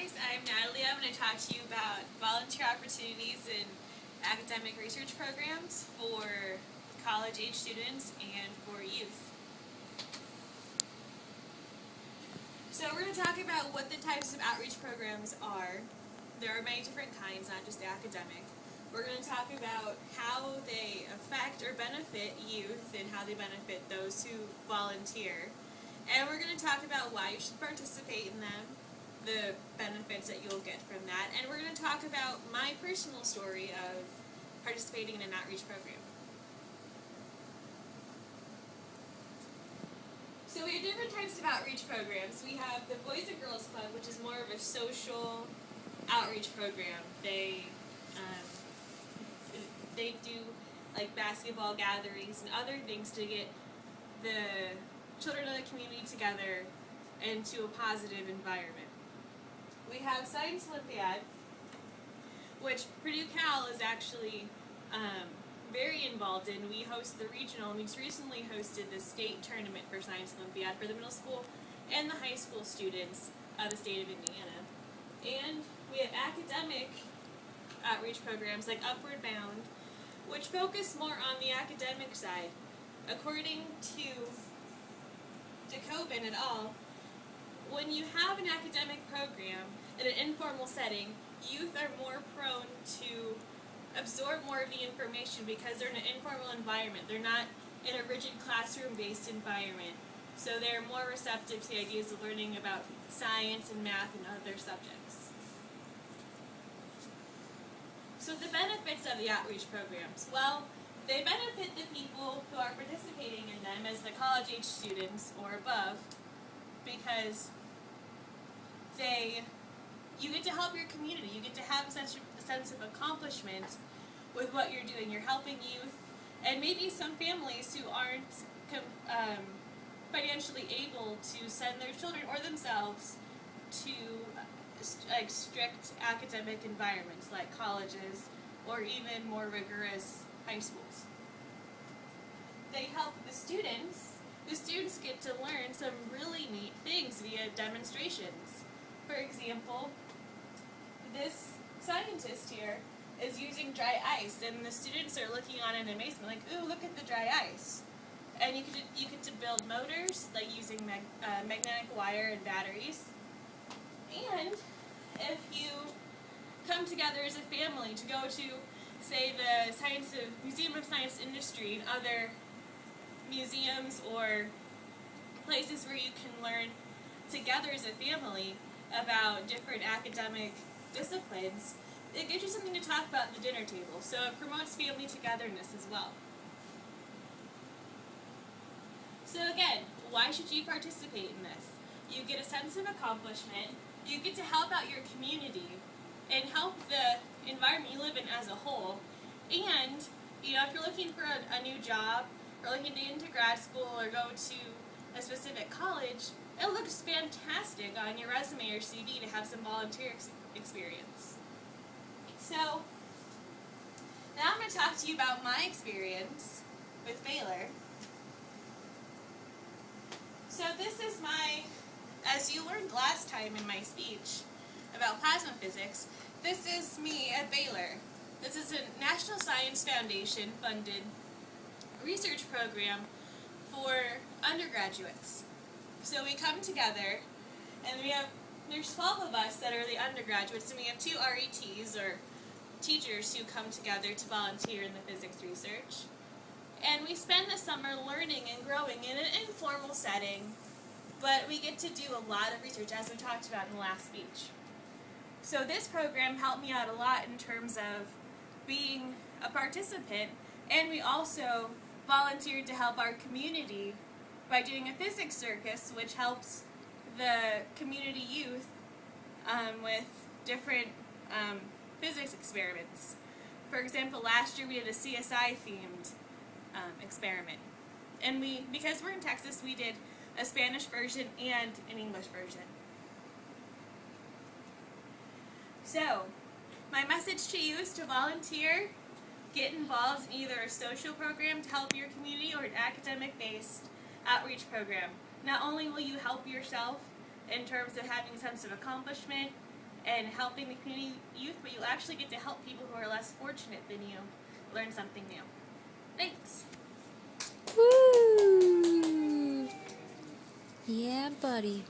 guys, I'm Natalie. I'm going to talk to you about volunteer opportunities in academic research programs for college-age students and for youth. So we're going to talk about what the types of outreach programs are. There are many different kinds, not just academic. We're going to talk about how they affect or benefit youth and how they benefit those who volunteer. And we're going to talk about why you should participate in them, the benefits that you'll get from that, and we're going to talk about my personal story of participating in an outreach program. So we have different types of outreach programs. We have the Boys and Girls Club, which is more of a social outreach program. They do like basketball gatherings and other things to get the children of the community together into a positive environment. We have Science Olympiad, which Purdue Cal is actually very involved in. We host the regional, and we just recently hosted the state tournament for Science Olympiad for the middle school and the high school students of the state of Indiana. And we have academic outreach programs like Upward Bound, which focus more on the academic side. According to Jacobin et al., when you have an academic program in an informal setting, youth are more prone to absorb more of the information because they're in an informal environment. They're not in a rigid classroom-based environment. So they're more receptive to the ideas of learning about science and math and other subjects. So the benefits of the outreach programs. Well, they benefit the people who are participating in them as the college-age students or above, because you get to help your community. You get to have a sense of accomplishment with what you're doing. You're helping youth, and maybe some families who aren't financially able to send their children or themselves to strict academic environments like colleges or even more rigorous high schools. They help the students. The students get to learn some really neat things via demonstrations. For example, this scientist here is using dry ice, and the students are looking on in amazement, like, ooh, look at the dry ice. And you get to build motors, like using magnetic wire and batteries. And if you come together as a family to go to, say, the Museum of Science Industry and other museums or places where you can learn together as a family about different academic disciplines, it gives you something to talk about at the dinner table. So it promotes family togetherness as well. So again, why should you participate in this? You get a sense of accomplishment, you get to help out your community and help the environment you live in as a whole, and if you're looking for a new job or looking to get into grad school or go to a specific college, it looks fantastic on your resume or CV to have some volunteer experience. So, now I'm going to talk to you about my experience with Baylor. So this is as you learned last time in my speech about plasma physics, this is me at Baylor. This is a National Science Foundation funded research program for undergraduates. So we come together, and there's 12 of us that are the undergraduates, and we have 2 RETs, or teachers, who come together to volunteer in the physics research. And we spend the summer learning and growing in an informal setting, but we get to do a lot of research, as we talked about in the last speech. So this program helped me out a lot in terms of being a participant, and we also volunteered to help our community by doing a physics circus, which helps the community youth with different physics experiments. For example, last year we did a CSI-themed experiment. And because we're in Texas, we did a Spanish version and an English version. So, my message to you is to volunteer, get involved in either a social program to help your community or an academic-based outreach program. Not only will you help yourself in terms of having a sense of accomplishment and helping the community youth, but you actually get to help people who are less fortunate than you learn something new. Thanks. Woo! Yeah, buddy.